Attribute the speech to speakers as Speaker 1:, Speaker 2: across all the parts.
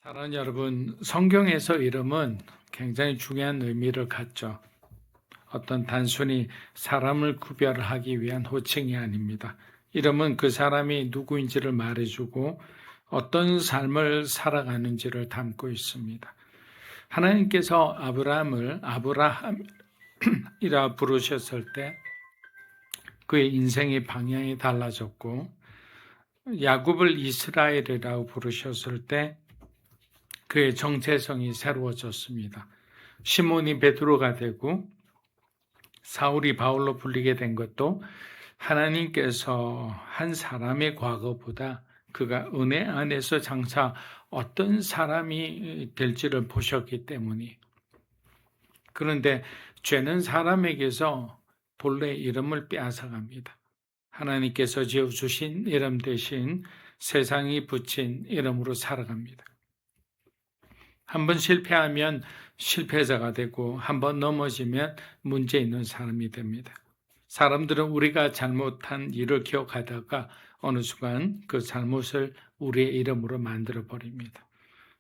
Speaker 1: 사랑하는 여러분, 성경에서 이름은 굉장히 중요한 의미를 갖죠. 어떤 단순히 사람을 구별하기 위한 호칭이 아닙니다. 이름은 그 사람이 누구인지를 말해주고 어떤 삶을 살아가는지를 담고 있습니다. 하나님께서 아브라함을 아브라함이라 부르셨을 때 그의 인생의 방향이 달라졌고, 야곱을 이스라엘이라고 부르셨을 때 그의 정체성이 새로워졌습니다. 시몬이 베드로가 되고 사울이 바울로 불리게 된 것도 하나님께서 한 사람의 과거보다 그가 은혜 안에서 장차 어떤 사람이 될지를 보셨기 때문이. 그런데 죄는 사람에게서 본래 이름을 빼앗아갑니다. 하나님께서 지어주신 이름 대신 세상이 붙인 이름으로 살아갑니다. 한번 실패하면 실패자가 되고 한번 넘어지면 문제 있는 사람이 됩니다. 사람들은 우리가 잘못한 일을 기억하다가 어느 순간 그 잘못을 우리의 이름으로 만들어 버립니다.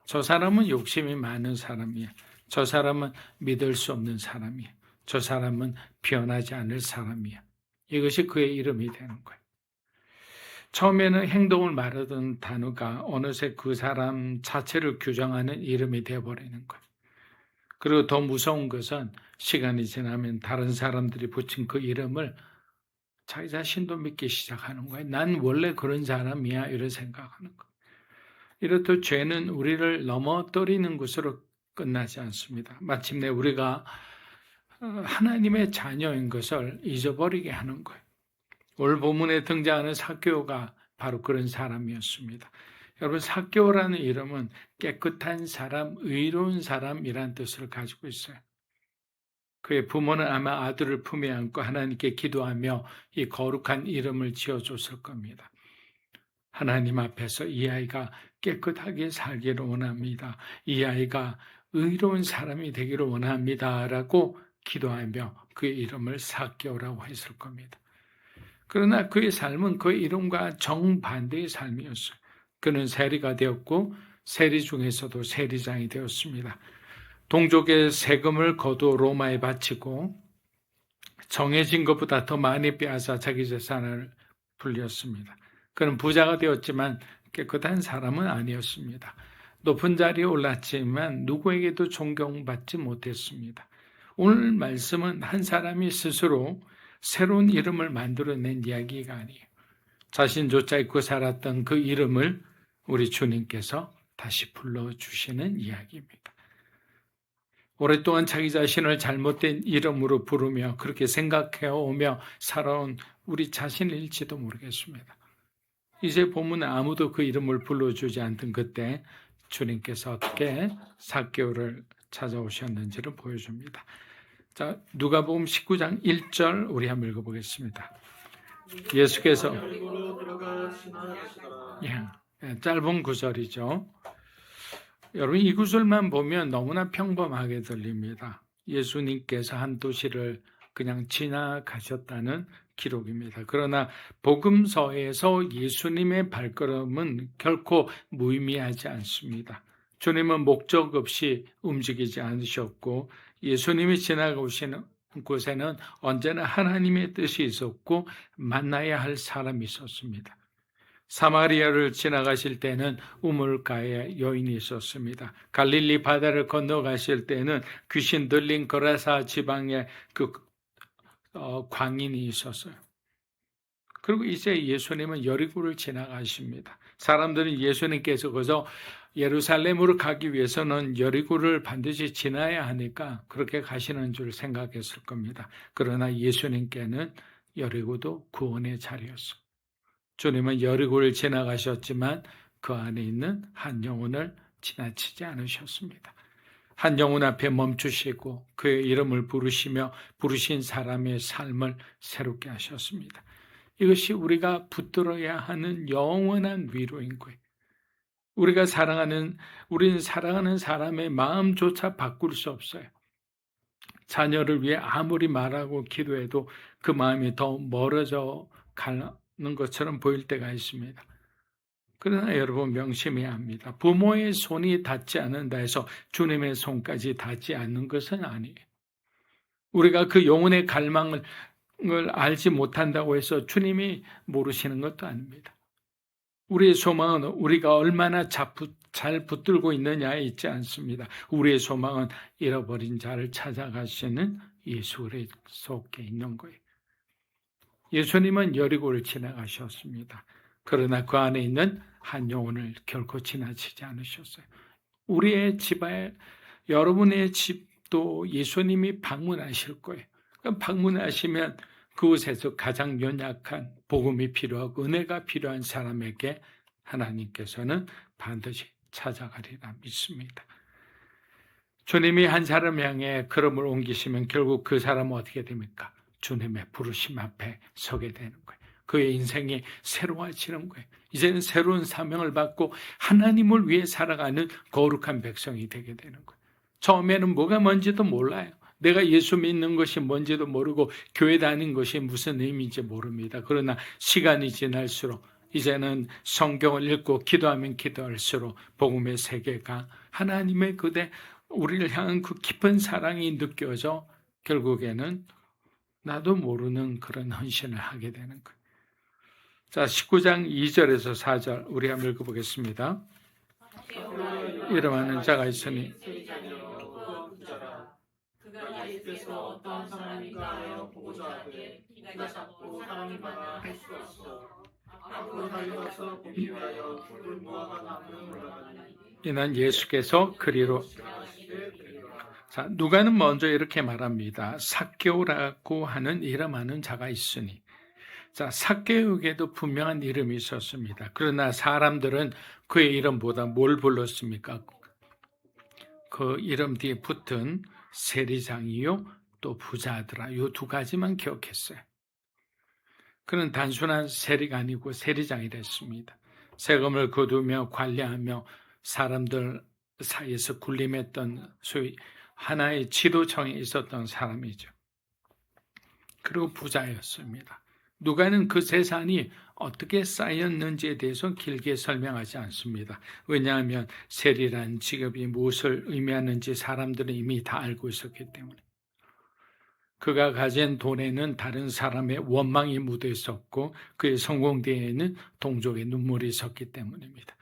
Speaker 1: 저 사람은 욕심이 많은 사람이야. 저 사람은 믿을 수 없는 사람이야. 저 사람은 변하지 않을 사람이야. 이것이 그의 이름이 되는 거예요. 처음에는 행동을 말하던 단어가 어느새 그 사람 자체를 규정하는 이름이 되어버리는 거예요. 그리고 더 무서운 것은 시간이 지나면 다른 사람들이 붙인 그 이름을 자기 자신도 믿기 시작하는 거예요. 난 원래 그런 사람이야 이런 생각하는 거예요. 이렇듯 죄는 우리를 넘어뜨리는 것으로 끝나지 않습니다. 마침내 우리가 하나님의 자녀인 것을 잊어버리게 하는 거예요. 오늘 본문에 등장하는 삭개오가 바로 그런 사람이었습니다. 여러분, 삭개오라는 이름은 깨끗한 사람, 의로운 사람이란 뜻을 가지고 있어요. 그의 부모는 아마 아들을 품에 안고 하나님께 기도하며 이 거룩한 이름을 지어줬을 겁니다. 하나님 앞에서 이 아이가 깨끗하게 살기를 원합니다. 이 아이가 의로운 사람이 되기를 원합니다. 라고 기도하며 그의 이름을 삭개오라고 했을 겁니다. 그러나 그의 삶은 그 이름과 정반대의 삶이었어요. 그는 세리가 되었고 세리 중에서도 세리장이 되었습니다. 동족의 세금을 거두 로마에 바치고 정해진 것보다 더 많이 빼앗아 자기 재산을 불렸습니다. 그는 부자가 되었지만 깨끗한 사람은 아니었습니다. 높은 자리에 올랐지만 누구에게도 존경받지 못했습니다. 오늘 말씀은 한 사람이 스스로 새로운 이름을 만들어낸 이야기가 아니에요. 자신조차 잊고 살았던 그 이름을 우리 주님께서 다시 불러주시는 이야기입니다. 오랫동안 자기 자신을 잘못된 이름으로 부르며 그렇게 생각해오며 살아온 우리 자신일지도 모르겠습니다. 이제 본문에 아무도 그 이름을 불러주지 않던 그때 주님께서 어떻게 삭개오를 찾아오셨는지를 보여줍니다. 자, 누가복음 19장 1절 우리 한번 읽어보겠습니다. 예수께서 짧은 구절이죠. 여러분, 이 구절만 보면 너무나 평범하게 들립니다. 예수님께서 한 도시를 그냥 지나가셨다는 기록입니다. 그러나 복음서에서 예수님의 발걸음은 결코 무의미하지 않습니다. 주님은 목적 없이 움직이지 않으셨고 예수님이 지나가시는 곳에는 언제나 하나님의 뜻이 있었고 만나야 할 사람이 있었습니다. 사마리아를 지나가실 때는 우물가에 여인이 있었습니다. 갈릴리 바다를 건너가실 때는 귀신 들린 거라사 지방에 그 광인이 있었어요. 그리고 이제 예수님은 여리고를 지나가십니다. 사람들은 예수님께서 거기서 예루살렘으로 가기 위해서는 여리고를 반드시 지나야 하니까 그렇게 가시는 줄 생각했을 겁니다. 그러나 예수님께는 여리고도 구원의 자리였어요. 주님은 여리고를 지나가셨지만 그 안에 있는 한 영혼을 지나치지 않으셨습니다. 한 영혼 앞에 멈추시고 그의 이름을 부르시며 부르신 사람의 삶을 새롭게 하셨습니다. 이것이 우리가 붙들어야 하는 영원한 위로인 거예요. 우리는 사랑하는 사람의 마음조차 바꿀 수 없어요. 자녀를 위해 아무리 말하고 기도해도 그 마음이 더 멀어져 가는 것처럼 보일 때가 있습니다. 그러나 여러분 명심해야 합니다. 부모의 손이 닿지 않는다 해서 주님의 손까지 닿지 않는 것은 아니에요. 우리가 그 영혼의 갈망을 알지 못한다고 해서 주님이 모르시는 것도 아닙니다. 우리의 소망은 우리가 얼마나 잘 붙들고 있느냐에 있지 않습니다. 우리의 소망은 잃어버린 자를 찾아가시는 예수 그리스도께 있는 거예요. 예수님은 여리고를 지나가셨습니다. 그러나 그 안에 있는 한 영혼을 결코 지나치지 않으셨어요. 우리의 집에, 여러분의 집도 예수님이 방문하실 거예요. 그럼 방문하시면 그곳에서 가장 연약한 복음이 필요하고 은혜가 필요한 사람에게 하나님께서는 반드시 찾아가리라 믿습니다. 주님이 한 사람 향해 걸음을 옮기시면 결국 그 사람은 어떻게 됩니까? 주님의 부르심 앞에 서게 되는 거예요. 그의 인생이 새로워지는 거예요. 이제는 새로운 사명을 받고 하나님을 위해 살아가는 거룩한 백성이 되게 되는 거예요. 처음에는 뭐가 뭔지도 몰라요. 내가 예수 믿는 것이 뭔지도 모르고 교회 다니는 것이 무슨 의미인지 모릅니다. 그러나 시간이 지날수록 이제는 성경을 읽고 기도하면 기도할수록 복음의 세계가 하나님의 그대 우리를 향한 그 깊은 사랑이 느껴져 결국에는 나도 모르는 그런 헌신을 하게 되는 거예요. 자, 19장 2절에서 4절 우리 한번 읽어보겠습니다. 이름하는 자가 있으니
Speaker 2: 그가 예수께서 어떤 사람인가 하여 보고자 하되 기가 잡고 사람이 많아 할 수 없어 앞으로 달려가서 보기 위하여 푸른 무화과 나무에 올라가니
Speaker 1: 이는 예수께서 그리로. 자, 누가는 먼저 이렇게 말합니다. 삭개오라고 하는 이름하는 자가 있으니. 자, 삭개오에게도 분명한 이름이 있었습니다. 그러나 사람들은 그의 이름보다 뭘 불렀습니까? 그 이름 뒤에 붙은 세리장이요 또 부자더라. 이 두 가지만 기억했어요. 그는 단순한 세리가 아니고 세리장이랬습니다. 세금을 거두며 관리하며 사람들 사이에서 군림했던 소위 하나의 지도청에 있었던 사람이죠. 그리고 부자였습니다. 누가는 그 재산이 어떻게 쌓였는지에 대해서 길게 설명하지 않습니다. 왜냐하면 세리란 직업이 무엇을 의미하는지 사람들은 이미 다 알고 있었기 때문에. 그가 가진 돈에는 다른 사람의 원망이 묻어 있었고 그의 성공대에는 동족의 눈물이 섰기 때문입니다.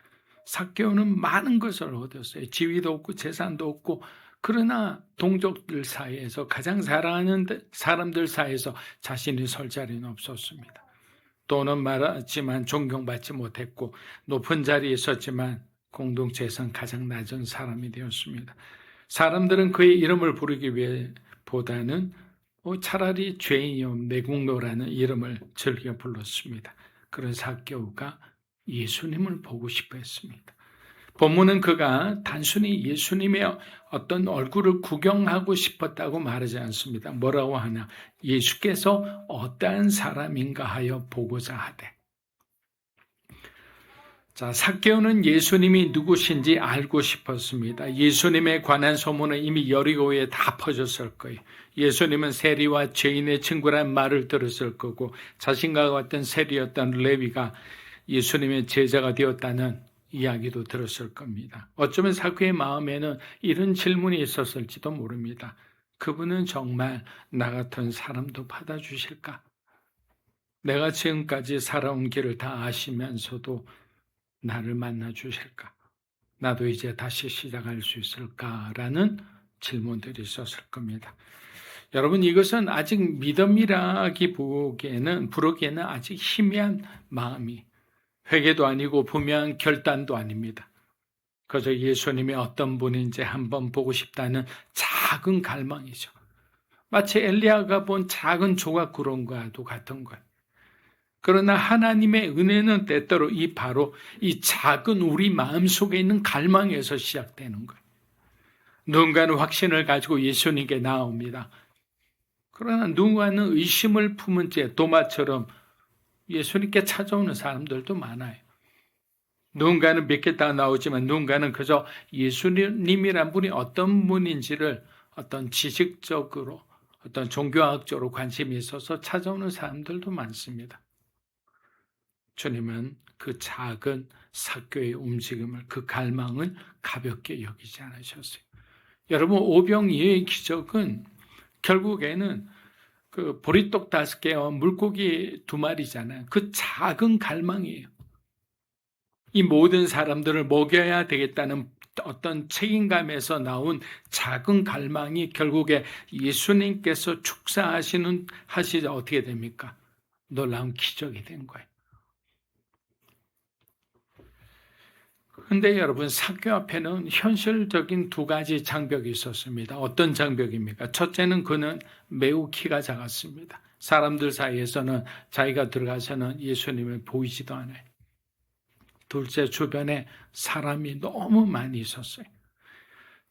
Speaker 1: 삭개오는 많은 것을 얻었어요. 지위도 없고 재산도 없고 그러나 동족들 사이에서 가장 사랑하는 사람들 사이에서 자신이 설 자리는 없었습니다. 돈은 많았지만 존경받지 못했고 높은 자리에 있었지만 공동체에선 가장 낮은 사람이 되었습니다. 사람들은 그의 이름을 부르기 위해보다는 차라리 죄인이요 내국노라는 이름을 즐겨 불렀습니다. 그런 삭개오가 예수님을 보고 싶어 했습니다. 본문은 그가 단순히 예수님의 어떤 얼굴을 구경하고 싶었다고 말하지 않습니다. 뭐라고 하냐? 예수께서 어떠한 사람인가 하여 보고자 하되. 자, 삭개오는 예수님이 누구신지 알고 싶었습니다. 예수님에 관한 소문은 이미 여리고에 다 퍼졌을 거예요. 예수님은 세리와 죄인의 친구란 말을 들었을 거고 자신과 같은 세리였던 레위가 예수님의 제자가 되었다는 이야기도 들었을 겁니다. 어쩌면 삭개오의 마음에는 이런 질문이 있었을지도 모릅니다. 그분은 정말 나 같은 사람도 받아주실까? 내가 지금까지 살아온 길을 다 아시면서도 나를 만나주실까? 나도 이제 다시 시작할 수 있을까라는 질문들이 있었을 겁니다. 여러분, 이것은 아직 믿음이라기 부르기에는 아직 희미한 마음이 회개도 아니고 분명한 결단도 아닙니다. 그저 예수님이 어떤 분인지 한번 보고 싶다는 작은 갈망이죠. 마치 엘리야가 본 작은 조각 구름과도 같은 거예요. 그러나 하나님의 은혜는 때때로 바로 이 작은 우리 마음속에 있는 갈망에서 시작되는 거예요. 누군가는 확신을 가지고 예수님께 나옵니다. 그러나 누군가는 의심을 품은 채 도마처럼 예수님께 찾아오는 사람들도 많아요. 누군가는 믿겠다고 나오지만 누군가는 그저 예수님이란 분이 어떤 분인지를 어떤 지식적으로 어떤 종교학적으로 관심이 있어서 찾아오는 사람들도 많습니다. 주님은 그 작은 삭개의 움직임을, 그 갈망을 가볍게 여기지 않으셨어요. 여러분, 오병이어의 기적은 결국에는 그 보리떡 5개와 물고기 2마리잖아요. 그 작은 갈망이에요. 이 모든 사람들을 먹여야 되겠다는 어떤 책임감에서 나온 작은 갈망이 결국에 예수님께서 하시자 어떻게 됩니까? 놀라운 기적이 된 거예요. 그런데 여러분, 삭개 앞에는 현실적인 2가지 장벽이 있었습니다. 어떤 장벽입니까? 첫째는 그는 매우 키가 작았습니다. 사람들 사이에서는 자기가 들어가서는 예수님을 보이지도 않아요. 둘째, 주변에 사람이 너무 많이 있었어요.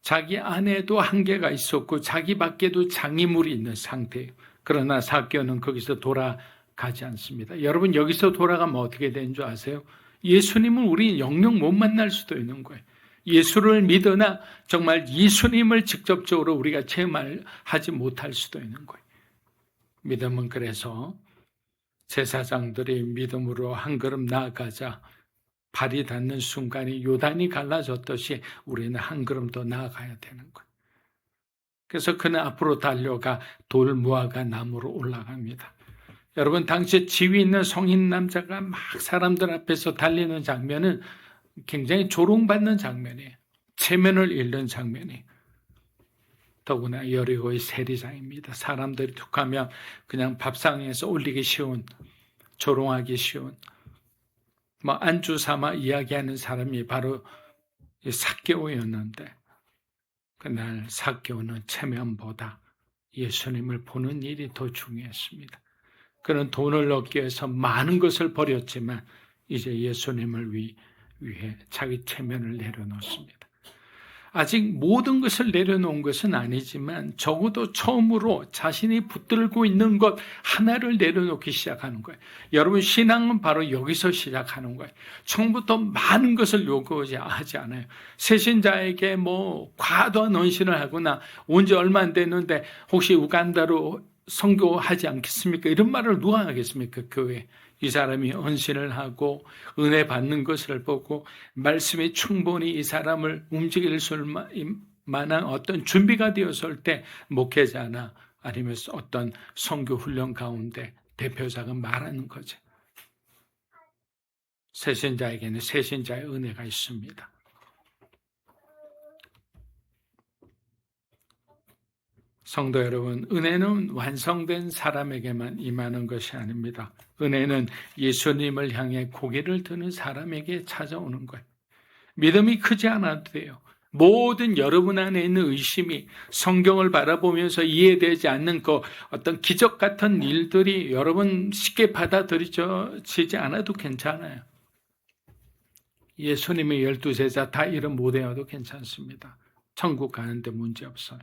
Speaker 1: 자기 안에도 한계가 있었고 자기 밖에도 장애물이 있는 상태예요. 그러나 삭개오는 거기서 돌아가지 않습니다. 여러분, 여기서 돌아가면 어떻게 되는 줄 아세요? 예수님은 우리 영영 못 만날 수도 있는 거예요. 예수를 믿으나 정말 예수님을 직접적으로 우리가 체험하지 못할 수도 있는 거예요. 믿음은 그래서 제사장들이 믿음으로 한 걸음 나아가자 발이 닿는 순간이 요단이 갈라졌듯이 우리는 한 걸음 더 나아가야 되는 거예요. 그래서 그는 앞으로 달려가 돌무화과 나무로 올라갑니다. 여러분, 당시 지위 있는 성인 남자가 막 사람들 앞에서 달리는 장면은 굉장히 조롱받는 장면이에요. 체면을 잃는 장면이에요. 더구나 여리고의 세리장입니다. 사람들이 툭하면 그냥 밥상에서 올리기 쉬운, 조롱하기 쉬운, 안주 삼아 이야기하는 사람이 바로 삭개오였는데, 그날 삭개오는 체면보다 예수님을 보는 일이 더 중요했습니다. 그는 돈을 얻기 위해서 많은 것을 버렸지만 이제 예수님을 위해 자기 체면을 내려놓습니다. 아직 모든 것을 내려놓은 것은 아니지만 적어도 처음으로 자신이 붙들고 있는 것 하나를 내려놓기 시작하는 거예요. 여러분, 신앙은 바로 여기서 시작하는 거예요. 처음부터 많은 것을 요구하지 않아요. 새신자에게 과도한 헌신을 하거나 온 지 얼마 안 됐는데 혹시 우간다로 선교하지 않겠습니까? 이런 말을 누가 하겠습니까? 교회. 이 사람이 헌신을 하고 은혜 받는 것을 보고 말씀이 충분히 이 사람을 움직일 만한 어떤 준비가 되었을 때 목회자나 아니면 어떤 선교 훈련 가운데 대표자가 말하는 거죠. 새신자에게는 새신자의 은혜가 있습니다. 성도 여러분, 은혜는 완성된 사람에게만 임하는 것이 아닙니다. 은혜는 예수님을 향해 고개를 드는 사람에게 찾아오는 거예요. 믿음이 크지 않아도 돼요. 모든 여러분 안에 있는 의심이 성경을 바라보면서 이해되지 않는 어떤 기적 같은 일들이 여러분 쉽게 받아들여지지 않아도 괜찮아요. 예수님의 12제자 다 이런 못 외워도 괜찮습니다. 천국 가는데 문제 없어요.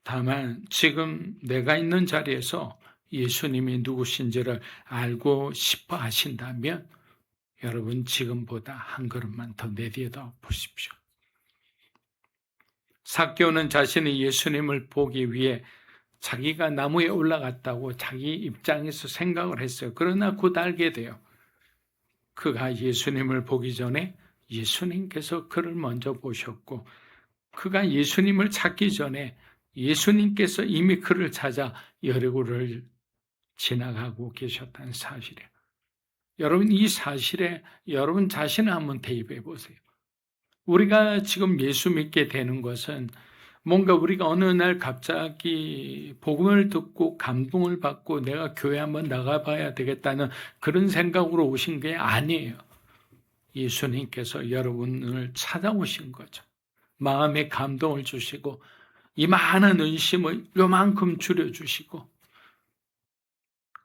Speaker 1: 다만 지금 내가 있는 자리에서 예수님이 누구신지를 알고 싶어 하신다면 여러분, 지금보다 한 걸음만 더 내디뎌 보십시오. 삭개오는 자신이 예수님을 보기 위해 자기가 나무에 올라갔다고 자기 입장에서 생각을 했어요. 그러나 곧 알게 돼요. 그가 예수님을 보기 전에 예수님께서 그를 먼저 보셨고, 그가 예수님을 찾기 전에 예수님께서 이미 그를 찾아 여리고를 지나가고 계셨다는 사실이에요. 여러분, 이 사실에 여러분 자신을 한번 대입해 보세요. 우리가 지금 예수 믿게 되는 것은 뭔가 우리가 어느 날 갑자기 복음을 듣고 감동을 받고 내가 교회 한번 나가봐야 되겠다는 그런 생각으로 오신 게 아니에요. 예수님께서 여러분을 찾아오신 거죠. 마음에 감동을 주시고 이 많은 의심을 요만큼 줄여주시고,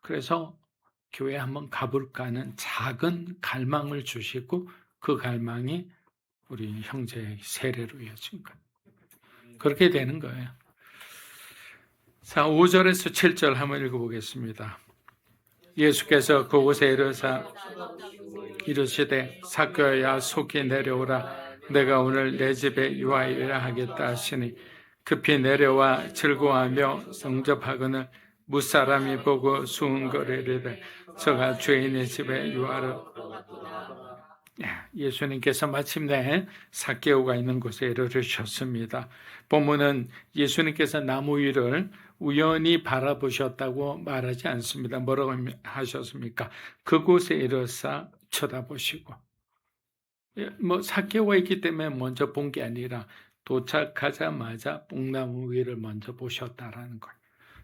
Speaker 1: 그래서 교회 한번 가볼까 하는 작은 갈망을 주시고 그 갈망이 우리 형제의 세례로 이어진 거예요. 그렇게 되는 거예요. 자, 5절에서 7절 한번 읽어보겠습니다. 예수께서 그곳에 이르시되 삭개오야 속히 내려오라. 내가 오늘 내 집에 유하리라 하겠다 하시니 급히 내려와 즐거워하며 성접하거늘 무사람이 보고 수군거리되 저가 죄인의 집에 유하러. 예수님께서 마침내 삭개오가 있는 곳에 이르르셨습니다. 본문은 예수님께서 나무 위를 우연히 바라보셨다고 말하지 않습니다. 뭐라고 하셨습니까? 그곳에 이르사 쳐다보시고, 삭개오가 있기 때문에 먼저 본 게 아니라 도착하자마자 뽕나무 위를 먼저 보셨다라는 거예요.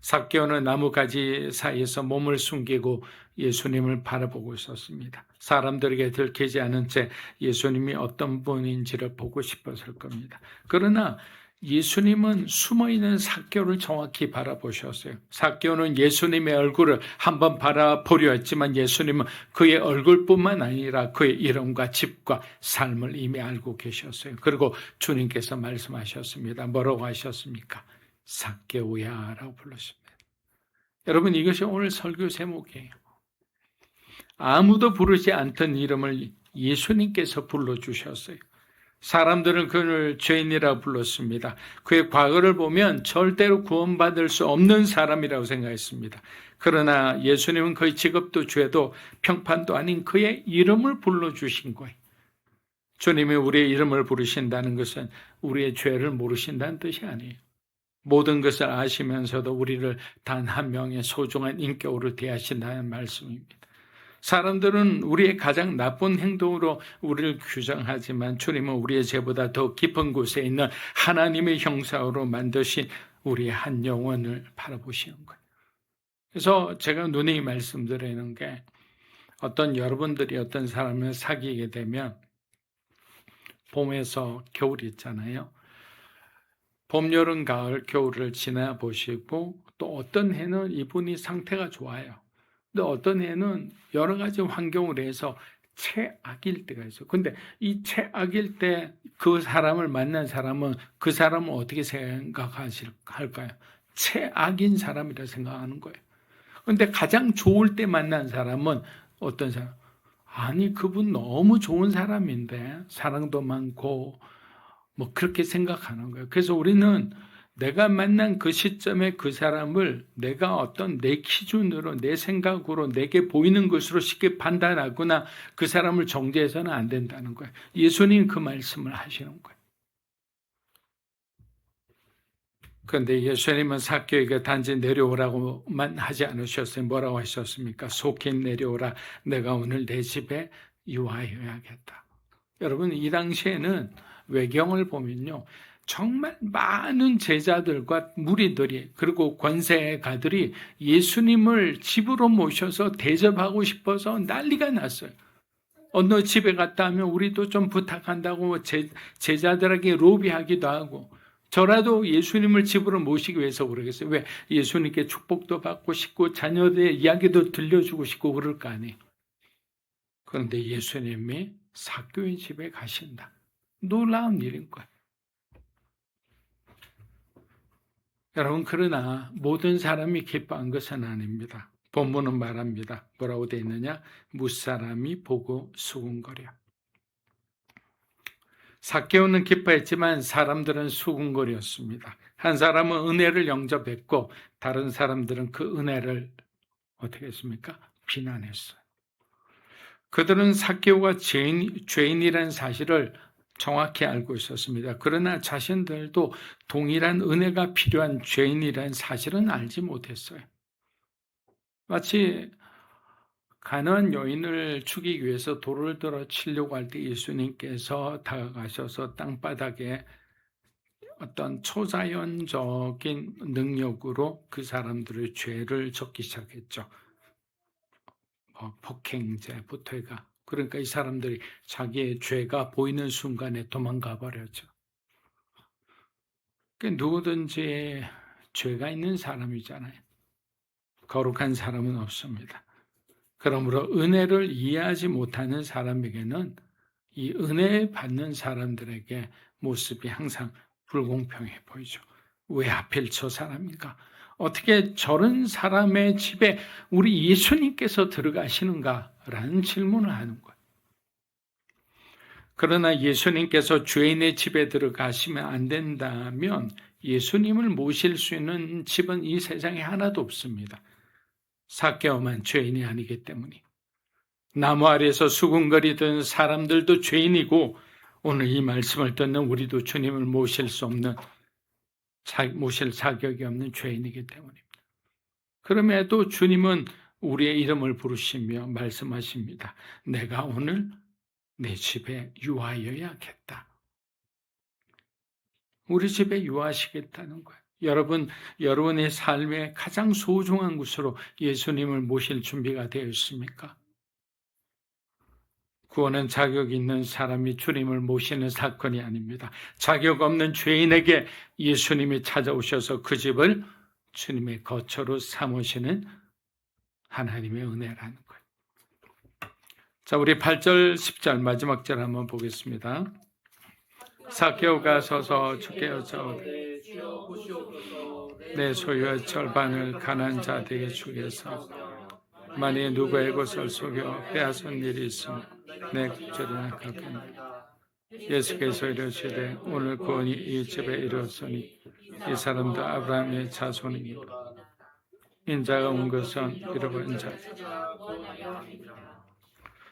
Speaker 1: 삭개오는 나무가지 사이에서 몸을 숨기고 예수님을 바라보고 있었습니다. 사람들에게 들키지 않은 채 예수님이 어떤 분인지를 보고 싶었을 겁니다. 그러나 예수님은 숨어있는 삭개오를 정확히 바라보셨어요. 삭개오는 예수님의 얼굴을 한번 바라보려 했지만 예수님은 그의 얼굴뿐만 아니라 그의 이름과 집과 삶을 이미 알고 계셨어요. 그리고 주님께서 말씀하셨습니다. 뭐라고 하셨습니까? 삭개오야 라고 불렀습니다. 여러분, 이것이 오늘 설교 제목이에요. 아무도 부르지 않던 이름을 예수님께서 불러주셨어요. 사람들은 그를 죄인이라 불렀습니다. 그의 과거를 보면 절대로 구원받을 수 없는 사람이라고 생각했습니다. 그러나 예수님은 그의 직업도 죄도 평판도 아닌 그의 이름을 불러주신 거예요. 주님이 우리의 이름을 부르신다는 것은 우리의 죄를 모르신다는 뜻이 아니에요. 모든 것을 아시면서도 우리를 단 한 명의 소중한 인격으로 대하신다는 말씀입니다. 사람들은 우리의 가장 나쁜 행동으로 우리를 규정하지만 주님은 우리의 죄보다 더 깊은 곳에 있는 하나님의 형상으로 만드신 우리의 한 영혼을 바라보시는 거예요. 그래서 제가 누누이 말씀드리는 게, 여러분들이 어떤 사람을 사귀게 되면 봄에서 겨울 있잖아요. 봄, 여름, 가을, 겨울을 지나보시고 또 어떤 해는 이분이 상태가 좋아요. 근데 어떤 해는 여러 가지 환경으로 해서 최악일 때가 있어요. 근데 이 최악일 때 그 사람을 만난 사람은 그 사람을 어떻게 생각할까요? 최악인 사람이라 생각하는 거예요. 근데 가장 좋을 때 만난 사람은 어떤 사람? 아니, 그분 너무 좋은 사람인데 사랑도 많고 그렇게 생각하는 거예요. 그래서 우리는 내가 만난 그 시점에 그 사람을 내가 내 기준으로, 내 생각으로, 내게 보이는 것으로 쉽게 판단하거나 그 사람을 정죄해서는 안 된다는 거예요. 예수님 그 말씀을 하시는 거예요. 그런데 예수님은 삭개오에게 단지 내려오라고만 하지 않으셨어요. 뭐라고 하셨습니까? 속히 내려오라. 내가 오늘 내 집에 유하여야겠다. 여러분, 이 당시에는 외경을 보면요, 정말 많은 제자들과 무리들이, 그리고 권세가들이 예수님을 집으로 모셔서 대접하고 싶어서 난리가 났어요. 어느 집에 갔다 하면 우리도 좀 부탁한다고 제자들에게 로비하기도 하고, 저라도 예수님을 집으로 모시기 위해서 그러겠어요. 왜? 예수님께 축복도 받고 싶고 자녀들의 이야기도 들려주고 싶고 그럴 거 아니에요. 그런데 예수님이 삭개오의 집에 가신다. 놀라운 일인 거예요. 여러분, 그러나 모든 사람이 기뻐한 것은 아닙니다. 본문은 말합니다. 뭐라고 되어 있느냐? 무사람이 보고 수군거려. 삭개오는 기뻐했지만 사람들은 수군거렸습니다. 한 사람은 은혜를 영접했고 다른 사람들은 그 은혜를 어떻게 했습니까? 비난했어요. 그들은 삭개오가 죄인이라는 사실을 정확히 알고 있었습니다. 그러나 자신들도 동일한 은혜가 필요한 죄인이라는 사실은 알지 못했어요. 마치 가난한 여인을 죽이기 위해서 돌을 들어 치려고 할 때 예수님께서 다가가셔서 땅바닥에 어떤 초자연적인 능력으로 그 사람들의 죄를 적기 시작했죠. 폭행죄부터 해가. 그러니까 이 사람들이 자기의 죄가 보이는 순간에 도망가 버렸죠. 누구든지 죄가 있는 사람이잖아요. 거룩한 사람은 없습니다. 그러므로 은혜를 이해하지 못하는 사람에게는 이 은혜 받는 사람들에게 모습이 항상 불공평해 보이죠. 왜 하필 저 사람인가? 어떻게 저런 사람의 집에 우리 예수님께서 들어가시는가라는 질문을 하는 거예요. 그러나 예수님께서 죄인의 집에 들어가시면 안 된다면 예수님을 모실 수 있는 집은 이 세상에 하나도 없습니다. 삭개오만 죄인이 아니기 때문에. 나무 아래에서 수군거리던 사람들도 죄인이고 오늘 이 말씀을 듣는 우리도 주님을 모실 수 없는, 모실 자격이 없는 죄인이기 때문입니다. 그럼에도 주님은 우리의 이름을 부르시며 말씀하십니다. 내가 오늘 내 집에 유하여야겠다. 우리 집에 유하시겠다는 거예요. 여러분의 삶의 가장 소중한 곳으로 예수님을 모실 준비가 되어 있습니까? 구원은 자격 있는 사람이 주님을 모시는 사건이 아닙니다. 자격 없는 죄인에게 예수님이 찾아오셔서 그 집을 주님의 거처로 삼으시는 하나님의 은혜라는 거예요. 자, 우리 8절, 10절 마지막 절 한번 보겠습니다. 삭개오가 서서 주께 여짜오되 내 소유의 절반을 가난한 자들에게 주겠소. 만일 누구의 것을 속여 빼앗은 일이 있으면 내 국절이나 갚겠나이다. 예수께서 이르시되 오늘 구원이 이 집에 이르렀으니 이 사람도 아브라함의 자손이니라. 인자가 온 것은 잃어버린 자.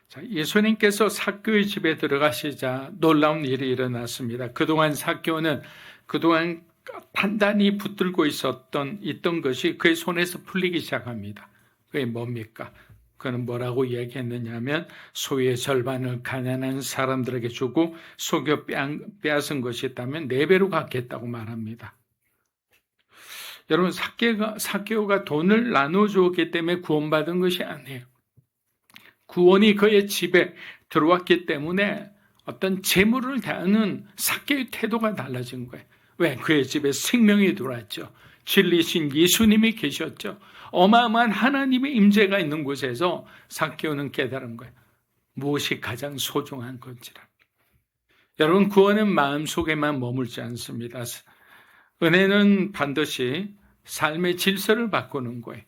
Speaker 1: 자, 예수님께서 삭개오의 집에 들어가시자 놀라운 일이 일어났습니다. 그동안 삭개오는 단단히 붙들고 있던 것이 그의 손에서 풀리기 시작합니다. 그게 뭡니까? 그는 뭐라고 얘기했느냐면 소유의 절반을 가난한 사람들에게 주고 속여 빼앗은 것이 있다면 4배로 갚겠다고 말합니다. 여러분, 삭개오가 돈을 나눠주었기 때문에 구원받은 것이 아니에요. 구원이 그의 집에 들어왔기 때문에 어떤 재물을 대하는 삭개오의 태도가 달라진 거예요. 왜? 그의 집에 생명이 들어왔죠. 진리신 예수님이 계셨죠. 어마어마한 하나님의 임재가 있는 곳에서 삭개오는 깨달은 거예요. 무엇이 가장 소중한 건지라. 여러분, 구원은 마음속에만 머물지 않습니다. 은혜는 반드시 삶의 질서를 바꾸는 거예요.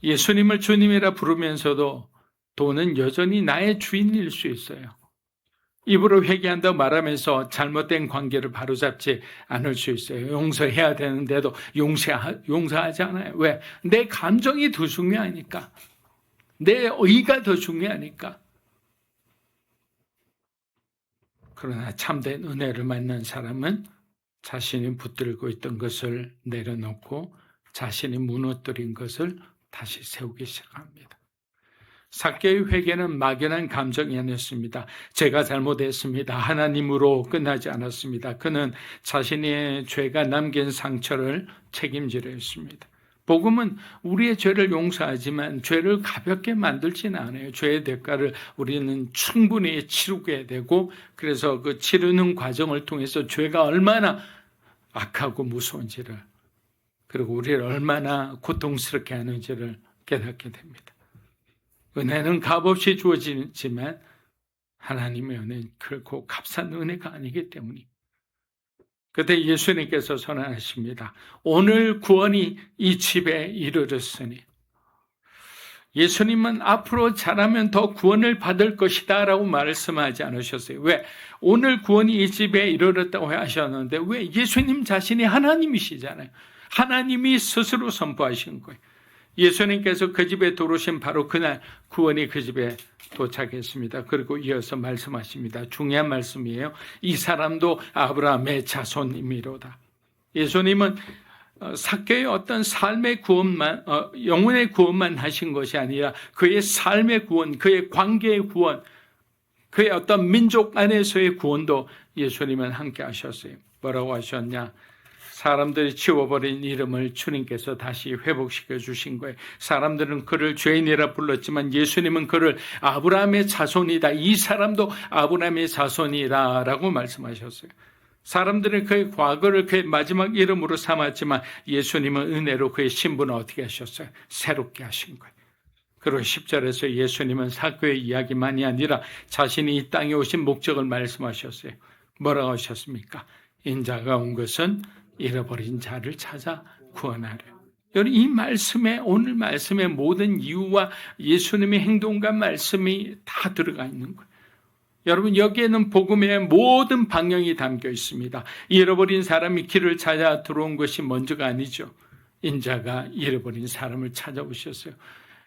Speaker 1: 예수님을 주님이라 부르면서도 돈은 여전히 나의 주인일 수 있어요. 입으로 회개한다고 말하면서 잘못된 관계를 바로잡지 않을 수 있어요. 용서해야 되는데도 용서하지 않아요. 왜? 내 감정이 더 중요하니까. 내 의가 더 중요하니까. 그러나 참된 은혜를 만난 사람은 자신이 붙들고 있던 것을 내려놓고 자신이 무너뜨린 것을 다시 세우기 시작합니다. 삭개오의 회개는 막연한 감정이 아니었습니다. 제가 잘못했습니다. 하나님으로 끝나지 않았습니다. 그는 자신의 죄가 남긴 상처를 책임지려 했습니다. 복음은 우리의 죄를 용서하지만 죄를 가볍게 만들지는 않아요. 죄의 대가를 우리는 충분히 치르게 되고, 그래서 그 치르는 과정을 통해서 죄가 얼마나 악하고 무서운지를, 그리고 우리를 얼마나 고통스럽게 하는지를 깨닫게 됩니다. 은혜는 값없이 주어지지만 하나님의 은혜는 결코 값싼 은혜가 아니기 때문입니다. 그때 예수님께서 선언하십니다. 오늘 구원이 이 집에 이르렀으니. 예수님은 앞으로 잘하면 더 구원을 받을 것이다 라고 말씀하지 않으셨어요. 왜? 오늘 구원이 이 집에 이르렀다고 하셨는데 왜? 예수님 자신이 하나님이시잖아요. 하나님이 스스로 선포하신 거예요. 예수님께서 그 집에 들어오신 바로 그날 구원이 그 집에 도착했습니다. 그리고 이어서 말씀하십니다. 중요한 말씀이에요. 이 사람도 아브라함의 자손이미로다. 예수님은 삭개오의 어떤 삶의 구원만, 영혼의 구원만 하신 것이 아니라 그의 삶의 구원, 그의 관계의 구원, 그의 어떤 민족 안에서의 구원도 예수님은 함께 하셨어요. 뭐라고 하셨냐? 사람들이 지워버린 이름을 주님께서 다시 회복시켜 주신 거예요. 사람들은 그를 죄인이라 불렀지만 예수님은 그를 아브라함의 자손이다. 이 사람도 아브라함의 자손이다 라고 말씀하셨어요. 사람들은 그의 과거를 그의 마지막 이름으로 삼았지만 예수님은 은혜로 그의 신분을 어떻게 하셨어요? 새롭게 하신 거예요. 그리고 10절에서 예수님은 삭개오의 이야기만이 아니라 자신이 이 땅에 오신 목적을 말씀하셨어요. 뭐라고 하셨습니까? 인자가 온 것은 잃어버린 자를 찾아 구원하려. 여러분, 이 말씀에, 오늘 말씀의 모든 이유와 예수님의 행동과 말씀이 다 들어가 있는 거예요. 여러분, 여기에는 복음의 모든 방향이 담겨 있습니다. 잃어버린 사람이 길을 찾아 들어온 것이 먼저가 아니죠. 인자가 잃어버린 사람을 찾아오셨어요.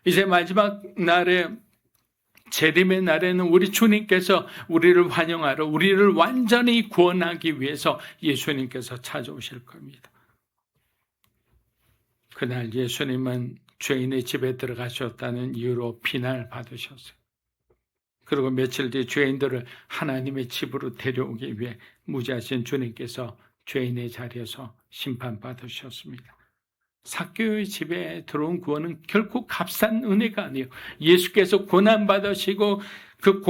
Speaker 1: 이제 마지막 날에, 재림의 날에는 우리 주님께서 우리를 환영하러, 우리를 완전히 구원하기 위해서 예수님께서 찾아오실 겁니다. 그날 예수님은 죄인의 집에 들어가셨다는 이유로 비난을 받으셨어요. 그리고 며칠 뒤 죄인들을 하나님의 집으로 데려오기 위해 무지하신 주님께서 죄인의 자리에서 심판받으셨습니다. 삭개오의 집에 들어온 구원은 결코 값싼 은혜가 아니에요. 예수께서 고난받으시고 그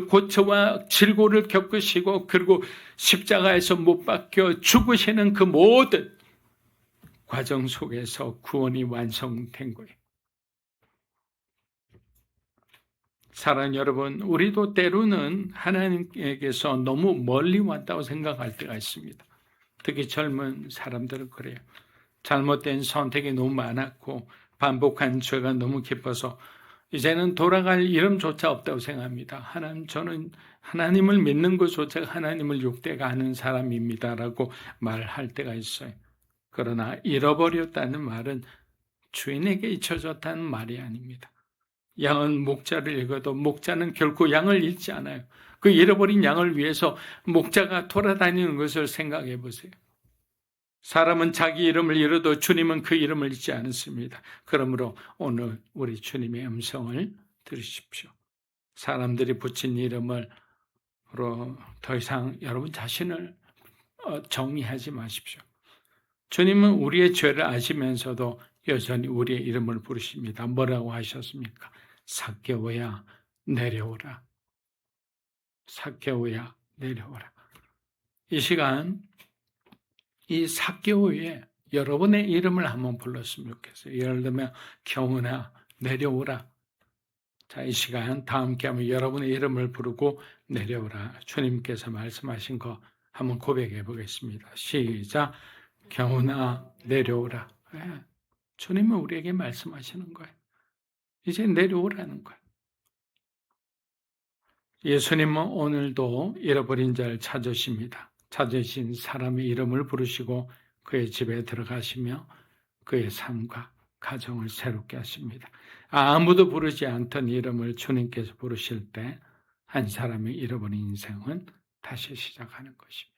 Speaker 1: 고초와 질고를 겪으시고 그리고 십자가에서 못 박혀 죽으시는 그 모든 과정 속에서 구원이 완성된 거예요. 사랑하는 여러분, 우리도 때로는 하나님께서 너무 멀리 왔다고 생각할 때가 있습니다. 특히 젊은 사람들은 그래요. 잘못된 선택이 너무 많았고 반복한 죄가 너무 깊어서 이제는 돌아갈 이름조차 없다고 생각합니다. 저는 하나님을 믿는 것조차 하나님을 욕되게 하는 사람입니다라고 말할 때가 있어요. 그러나 잃어버렸다는 말은 주인에게 잊혀졌다는 말이 아닙니다. 양은 목자를 읽어도 목자는 결코 양을 잃지 않아요. 그 잃어버린 양을 위해서 목자가 돌아다니는 것을 생각해 보세요. 사람은 자기 이름을 잃어도 주님은 그 이름을 잊지 않습니다. 그러므로 오늘 우리 주님의 음성을 들으십시오. 사람들이 붙인 이름으로 더 이상 여러분 자신을 정의하지 마십시오. 주님은 우리의 죄를 아시면서도 여전히 우리의 이름을 부르십니다. 뭐라고 하셨습니까? 삭개오야 내려오라. 삭개오야 내려오라. 이 시간 이 삭개오에 여러분의 이름을 한번 불렀으면 좋겠어요. 예를 들면 경은아 내려오라. 자, 이 시간 다 함께 하면 여러분의 이름을 부르고 내려오라. 주님께서 말씀하신 거 한번 고백해 보겠습니다. 시작. 경은아 내려오라. 네. 주님은 우리에게 말씀하시는 거예요. 이제 내려오라는 거예요. 예수님은 오늘도 잃어버린 자를 찾으십니다. 찾으신 사람의 이름을 부르시고 그의 집에 들어가시며 그의 삶과 가정을 새롭게 하십니다. 아무도 부르지 않던 이름을 주님께서 부르실 때 한 사람의 잃어버린 인생은 다시 시작하는 것입니다.